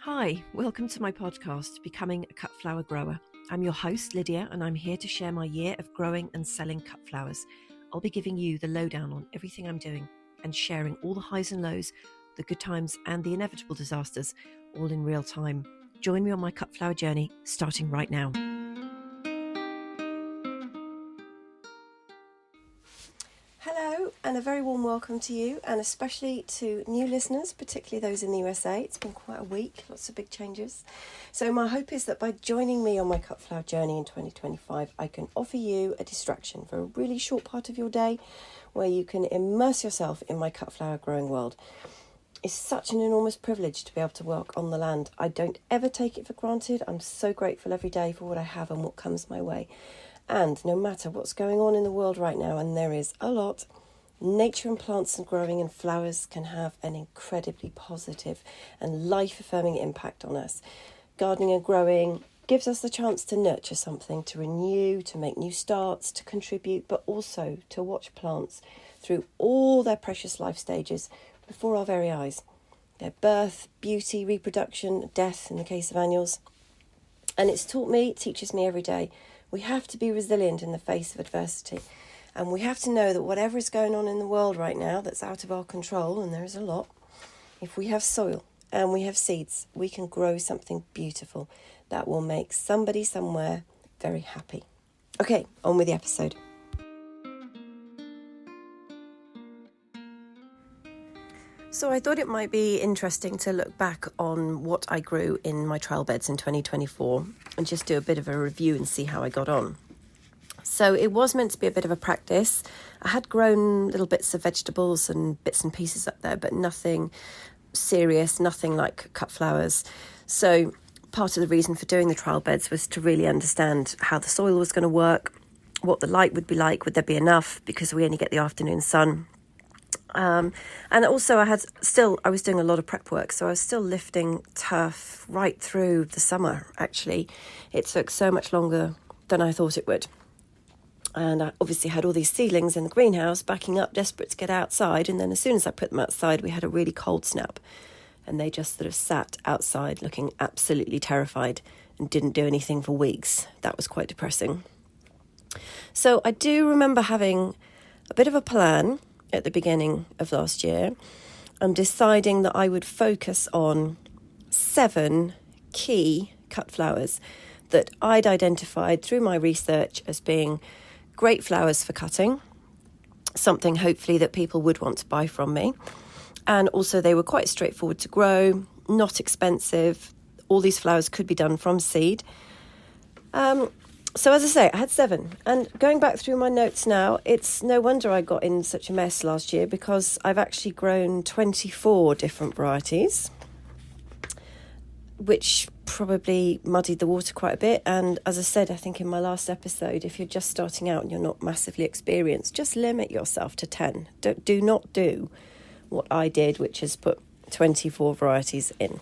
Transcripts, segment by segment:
Hi, welcome to my podcast, Becoming a Cut Flower Grower. I'm your host, Lydia, and I'm here to share my year of growing and selling cut flowers. I'll be giving you the lowdown on everything I'm doing and sharing all the highs and lows, the good times and the inevitable disasters, all in real time. Join me on my cut flower journey, starting right now. Hello, and a very warm welcome to you, and especially to new listeners, particularly those in the USA. It's been quite a week, lots of big changes. So my hope is that by joining me on my cut flower journey in 2025, I can offer you a distraction for a really short part of your day where you can immerse yourself in my cut flower growing world. It's such an enormous privilege to be able to work on the land. I don't ever take it for granted. I'm so grateful every day for what I have and what comes my way. And no matter what's going on in the world right now, and there is a lot, nature and plants and growing and flowers can have an incredibly positive and life-affirming impact on us. Gardening and growing gives us the chance to nurture something, to renew, to make new starts, to contribute, but also to watch plants through all their precious life stages before our very eyes. Their birth, beauty, reproduction, death in the case of annuals. And it teaches me every day. We have to be resilient in the face of adversity. And we have to know that whatever is going on in the world right now that's out of our control, and there is a lot, if we have soil and we have seeds, we can grow something beautiful that will make somebody somewhere very happy. Okay, on with the episode. So I thought it might be interesting to look back on what I grew in my trial beds in 2024 and just do a bit of a review and see how I got on. So it was meant to be a bit of a practice. I had grown little bits of vegetables and bits and pieces up there, but nothing serious, nothing like cut flowers. So part of the reason for doing the trial beds was to really understand how the soil was going to work, what the light would be like, would there be enough, because we only get the afternoon sun. And also I was doing a lot of prep work, so I was still lifting turf right through the summer, actually. It took so much longer than I thought it would. And I obviously had all these seedlings in the greenhouse backing up, desperate to get outside. And then as soon as I put them outside, we had a really cold snap. And they just sort of sat outside looking absolutely terrified and didn't do anything for weeks. That was quite depressing. So I do remember having a bit of a plan at the beginning of last year and deciding that I would focus on 7 key cut flowers that I'd identified through my research as being great flowers for cutting, something hopefully that people would want to buy from me. And also they were quite straightforward to grow, not expensive. All these flowers could be done from seed. So as I say, I had 7. And going back through my notes now, it's no wonder I got in such a mess last year, because I've actually grown 24 different varieties, which probably muddied the water quite a bit. And as I said, I think in my last episode, if you're just starting out and you're not massively experienced, just limit yourself to 10. Do not do what I did, which is put 24 varieties in.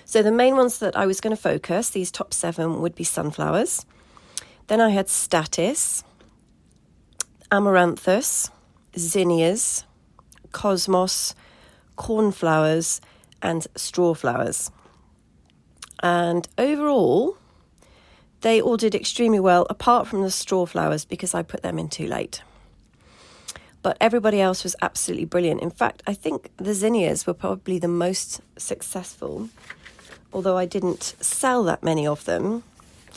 So the main ones that I was going to focus, these top 7, would be sunflowers. Then I had statice, amaranthus, zinnias, cosmos, cornflowers, and strawflowers. And overall, they all did extremely well, apart from the strawflowers, because I put them in too late. But everybody else was absolutely brilliant. In fact, I think the zinnias were probably the most successful. Although I didn't sell that many of them,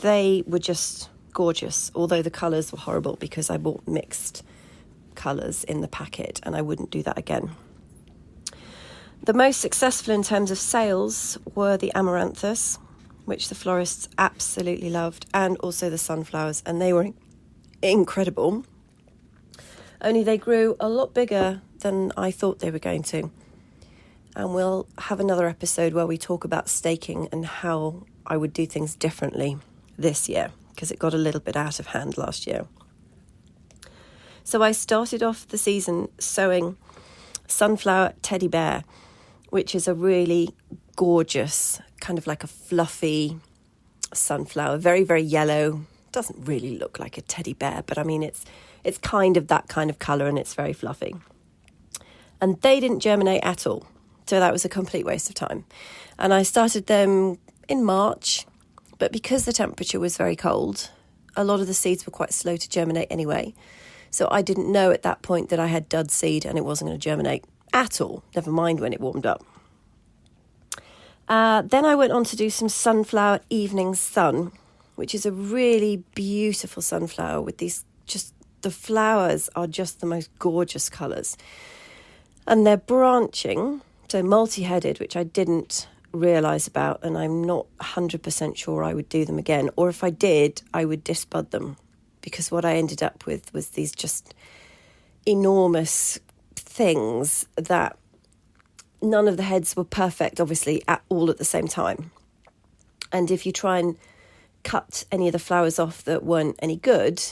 they were just gorgeous, although the colours were horrible because I bought mixed colours in the packet and I wouldn't do that again. The most successful in terms of sales were the amaranthus, which the florists absolutely loved, and also the sunflowers, and they were incredible. Only they grew a lot bigger than I thought they were going to. And we'll have another episode where we talk about staking and how I would do things differently this year, because it got a little bit out of hand last year. So I started off the season sowing sunflower teddy bear, which is a really gorgeous, kind of like a fluffy sunflower, very, very yellow. Doesn't really look like a teddy bear, but I mean, it's kind of that kind of colour and it's very fluffy. And they didn't germinate at all. So that was a complete waste of time. And I started them in March, but because the temperature was very cold, a lot of the seeds were quite slow to germinate anyway. So I didn't know at that point that I had dud seed and it wasn't going to germinate at all, never mind when it warmed up. Then I went on to do some sunflower evening sun, which is a really beautiful sunflower with these, just the flowers are just the most gorgeous colours. And they're branching, so multi-headed, which I didn't realise about, and I'm not 100% sure I would do them again. Or if I did, I would disbud them, because what I ended up with was these just enormous things that none of the heads were perfect, obviously, at the same time. And if you try and cut any of the flowers off that weren't any good,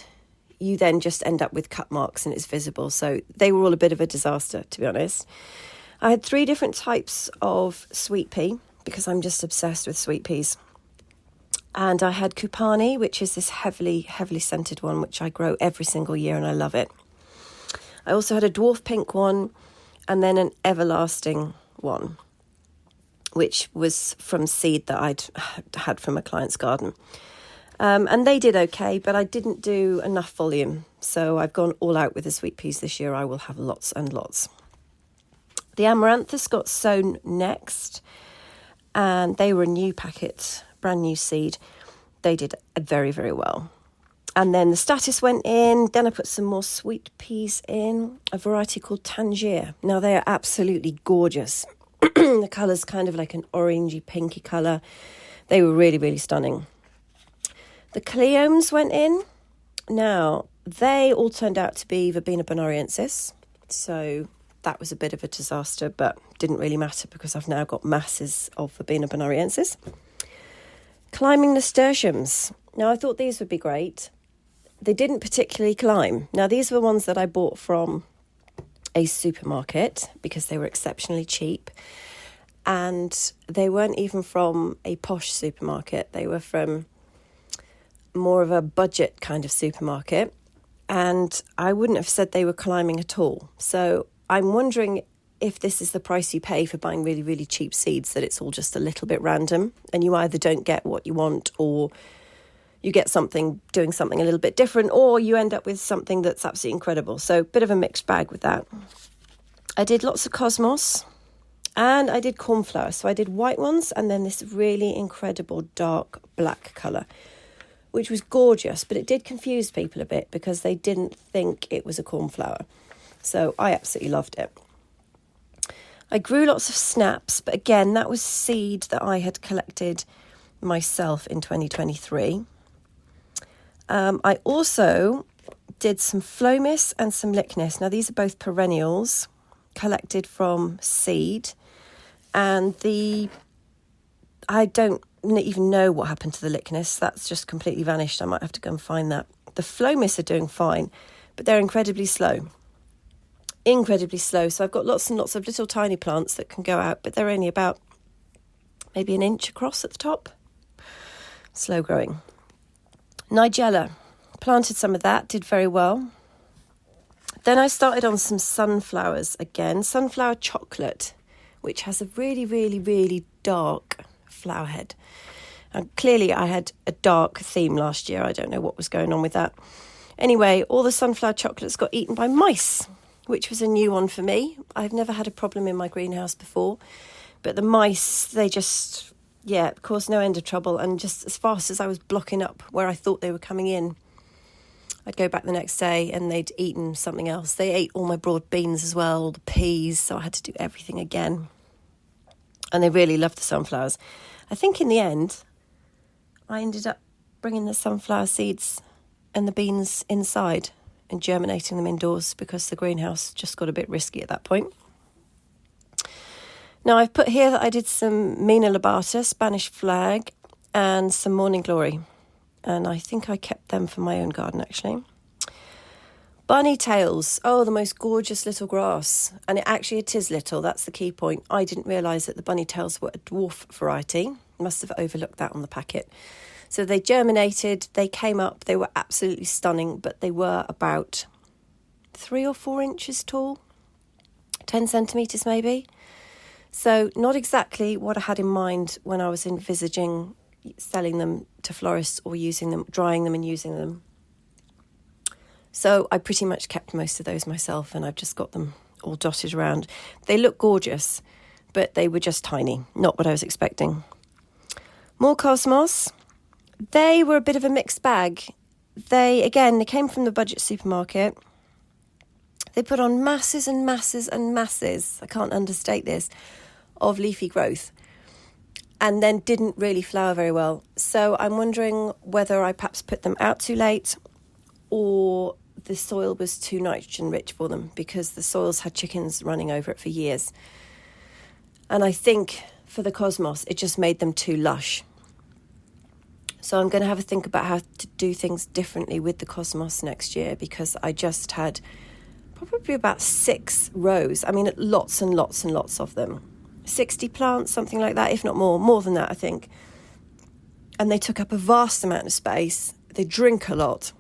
you then just end up with cut marks and it's visible. So they were all a bit of a disaster, to be honest. I had 3 different types of sweet pea, because I'm just obsessed with sweet peas. And I had Kupani, which is this heavily scented one, which I grow every single year and I love it. I also had a dwarf pink one and then an everlasting one, which was from seed that I'd had from a client's garden. And they did okay, but I didn't do enough volume. So I've gone all out with the sweet peas this year. I will have lots and lots. The amaranthus got sown next, and they were a new packet, brand new seed. They did very, very well. And then the status went in. Then I put some more sweet peas in, a variety called Tangier. Now, they are absolutely gorgeous. The colour's kind of like an orangey, pinky colour. They were really, really stunning. The Cleomes went in. Now, they all turned out to be Verbena bonariensis. So that was a bit of a disaster, but didn't really matter because I've now got masses of Verbena bonariensis. Climbing nasturtiums. Now, I thought these would be great. They didn't particularly climb. Now, these were ones that I bought from a supermarket because they were exceptionally cheap. And they weren't even from a posh supermarket. They were from more of a budget kind of supermarket. And I wouldn't have said they were climbing at all. So I'm wondering if this is the price you pay for buying really, really cheap seeds, that it's all just a little bit random and you either don't get what you want or you get something doing something a little bit different, or you end up with something that's absolutely incredible. So a bit of a mixed bag with that. I did lots of cosmos and I did cornflower. So I did white ones and then this really incredible dark black colour, which was gorgeous, but it did confuse people a bit because they didn't think it was a cornflower. So I absolutely loved it. I grew lots of snaps, but again, that was seed that I had collected myself in 2023. I also did some florists and some lychnis. Now, these are both perennials collected from seed. And I don't even know what happened to the lychnis. That's just completely vanished. I might have to go and find that. The florists are doing fine, but they're incredibly slow. So I've got lots and lots of little tiny plants that can go out, but they're only about maybe an inch across at the top. Slow growing. Nigella, planted some of that, did very well. Then I started on some sunflowers again, sunflower chocolate, which has a really, really, really dark flower head. And clearly I had a dark theme last year. I don't know what was going on with that. Anyway, all the sunflower chocolates got eaten by mice, which was a new one for me. I've never had a problem in my greenhouse before, but the mice, they just, caused no end of trouble. And just as fast as I was blocking up where I thought they were coming in, I'd go back the next day and they'd eaten something else. They ate all my broad beans as well, all the peas, so I had to do everything again. And they really loved the sunflowers. I think in the end, I ended up bringing the sunflower seeds and the beans inside and germinating them indoors because the greenhouse just got a bit risky at that point. Now, I've put here that I did some Mina lobata, Spanish flag, and some morning glory. And I think I kept them for my own garden, actually. Bunny tails. Oh, the most gorgeous little grass. And it is little. That's the key point. I didn't realise that the bunny tails were a dwarf variety. Must have overlooked that on the packet. So they germinated. They came up. They were absolutely stunning. But they were about 3 or 4 inches tall. 10 centimetres maybe. So not exactly what I had in mind when I was envisaging selling them to florists or using them, drying them and using them. So I pretty much kept most of those myself, and I've just got them all dotted around. They look gorgeous, but they were just tiny, not what I was expecting. More cosmos. They were a bit of a mixed bag. They came from the budget supermarket. They put on masses and masses and masses, I can't understate this, of leafy growth, and then didn't really flower very well. So I'm wondering whether I perhaps put them out too late, or the soil was too nitrogen rich for them, because the soil's had chickens running over it for years. And I think for the cosmos, it just made them too lush. So I'm going to have a think about how to do things differently with the cosmos next year, because I just had probably about 6 rows. I mean, lots and lots and lots of them. 60 plants, something like that, if not more than that, I think. And they took up a vast amount of space. They drink a lot.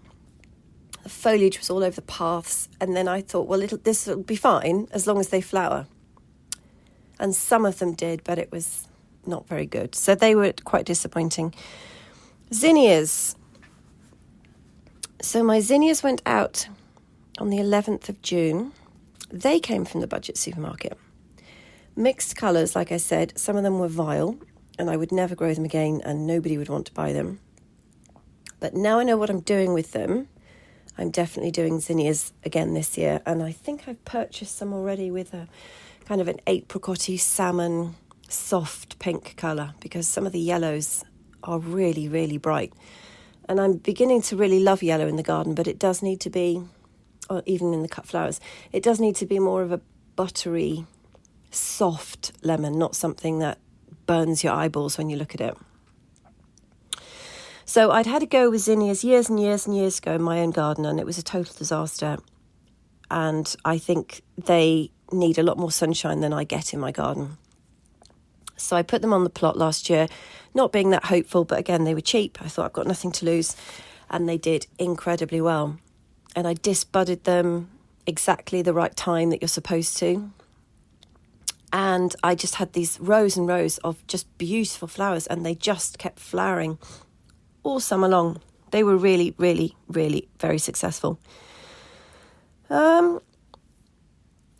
The foliage was all over the paths. And then I thought, well, this will be fine as long as they flower. And some of them did, but it was not very good. So they were quite disappointing. Zinnias. So my zinnias went out on the 11th of June. They came from the budget supermarket. Mixed colours, like I said. Some of them were vile, and I would never grow them again, and nobody would want to buy them. But now I know what I'm doing with them. I'm definitely doing zinnias again this year, and I think I've purchased some already with a kind of an apricot-y salmon soft pink colour, because some of the yellows are really, really bright. And I'm beginning to really love yellow in the garden, but it does need to be, or even in the cut flowers, it does need to be more of a buttery, soft lemon, not something that burns your eyeballs when you look at it. So I'd had a go with zinnias years and years and years ago in my own garden, and it was a total disaster. And I think they need a lot more sunshine than I get in my garden. So I put them on the plot last year, not being that hopeful, but again, they were cheap. I thought I've got nothing to lose, and they did incredibly well. And I disbudded them exactly the right time that you're supposed to. And I just had these rows and rows of just beautiful flowers, and they just kept flowering all summer long. They were really, really, really very successful.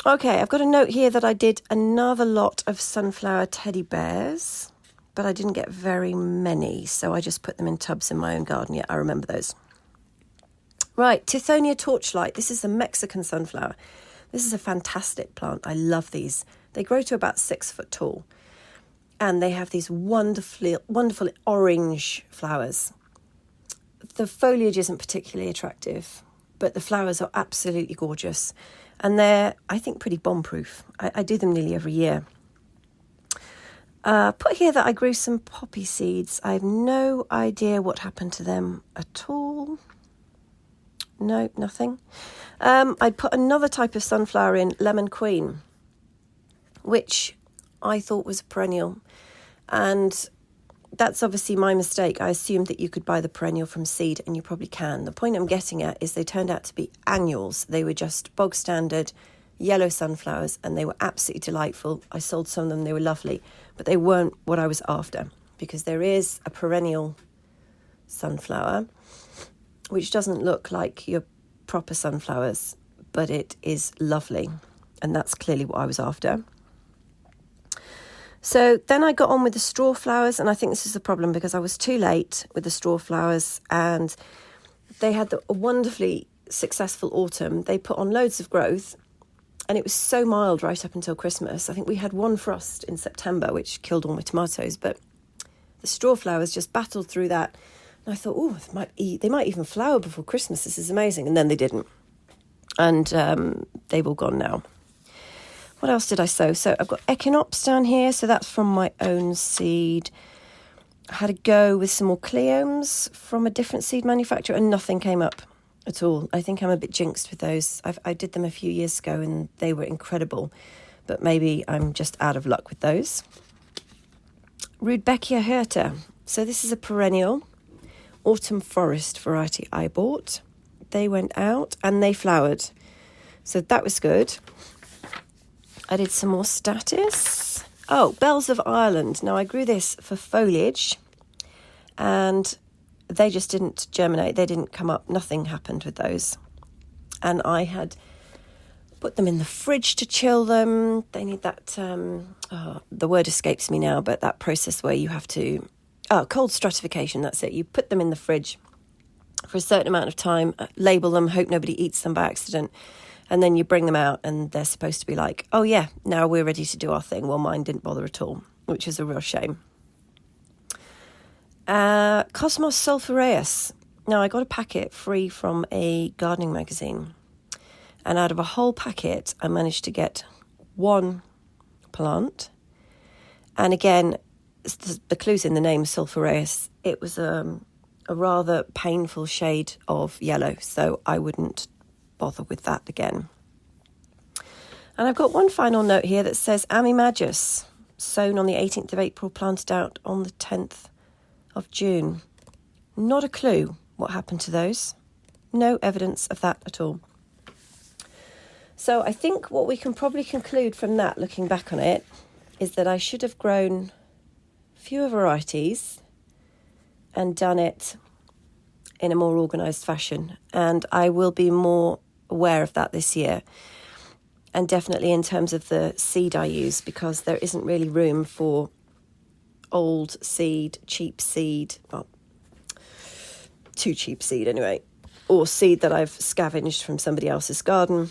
Okay, I've got a note here that I did another lot of sunflower teddy bears, but I didn't get very many, so I just put them in tubs in my own garden. Yeah, I remember those. Right, Tithonia torchlight. This is a Mexican sunflower. This is a fantastic plant. I love these. They grow to about 6 foot tall, and they have these wonderful orange flowers. The foliage isn't particularly attractive, but the flowers are absolutely gorgeous. And they're, I think, pretty bomb-proof. I do them nearly every year. Put here that I grew some poppy seeds. I have no idea what happened to them at all. No, nothing. I put another type of sunflower in, Lemon Queen, which I thought was a perennial. And that's obviously my mistake. I assumed that you could buy the perennial from seed, and you probably can. The point I'm getting at is they turned out to be annuals. They were just bog standard yellow sunflowers, and they were absolutely delightful. I sold some of them, they were lovely, but they weren't what I was after, because there is a perennial sunflower which doesn't look like your proper sunflowers, but it is lovely, and that's clearly what I was after. So then I got on with the strawflowers, and I think this is the problem, because I was too late with the strawflowers, and they had a wonderfully successful autumn. They put on loads of growth, and it was so mild right up until Christmas. I think we had one frost in September, which killed all my tomatoes, but the strawflowers just battled through that. And I thought, oh, they might even flower before Christmas. This is amazing. And then they didn't. And they've all gone now. What else did I sow? So I've got echinops down here. So that's from my own seed. I had a go with some more cleomes from a different seed manufacturer, and nothing came up at all. I think I'm a bit jinxed with those. I did them a few years ago, and they were incredible. But maybe I'm just out of luck with those. Rudbeckia hirta. So this is a perennial autumn forest variety I bought. They went out and they flowered. So that was good. I did some more status. Oh, bells of Ireland. Now, I grew this for foliage and they just didn't germinate. They didn't come up. Nothing happened with those. And I had put them in the fridge to chill them. They need that, the word escapes me now, but that process where you have to, cold stratification, that's it. You put them in the fridge for a certain amount of time, label them, hope nobody eats them by accident, and then you bring them out and they're supposed to be like, oh yeah, now we're ready to do our thing. Well, mine didn't bother at all, which is a real shame. Cosmos sulphureus. Now, I got a packet free from a gardening magazine, and out of a whole packet, I managed to get one plant. And again, the clue's in the name, sulphureus. It was a rather painful shade of yellow, so I wouldn't bother with that again. And I've got one final note here that says Amimagus, sown on the 18th of April, planted out on the 10th of June. Not a clue what happened to those. No evidence of that at all. So I think what we can probably conclude from that, looking back on it, is that I should have grown fewer varieties and done it in a more organised fashion. And I will be more aware of that this year. And definitely in terms of the seed I use, because there isn't really room for old seed, cheap seed, well, too cheap seed anyway, or seed that I've scavenged from somebody else's garden,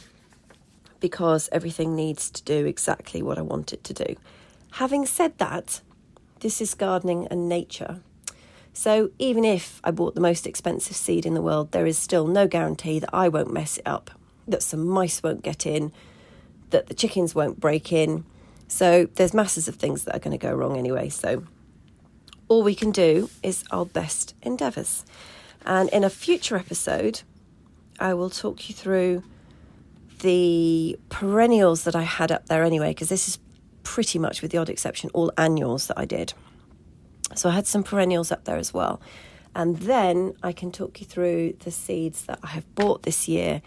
because everything needs to do exactly what I want it to do. Having said that, this is gardening and nature. So even if I bought the most expensive seed in the world, there is still no guarantee that I won't mess it up, that some mice won't get in, that the chickens won't break in. So there's masses of things that are going to go wrong anyway. So all we can do is our best endeavours. And in a future episode, I will talk you through the perennials that I had up there anyway, because this is pretty much, with the odd exception, all annuals that I did. So I had some perennials up there as well. And then I can talk you through the seeds that I have bought this year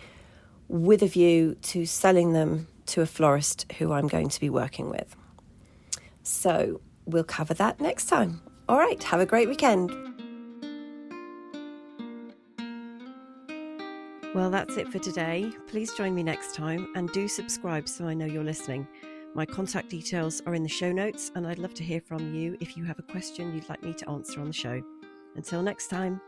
with a view to selling them to a florist who I'm going to be working with. So we'll cover that next time. All right, have a great weekend. Well, that's it for today. Please join me next time and do subscribe so I know you're listening. My contact details are in the show notes, and I'd love to hear from you if you have a question you'd like me to answer on the show. Until next time.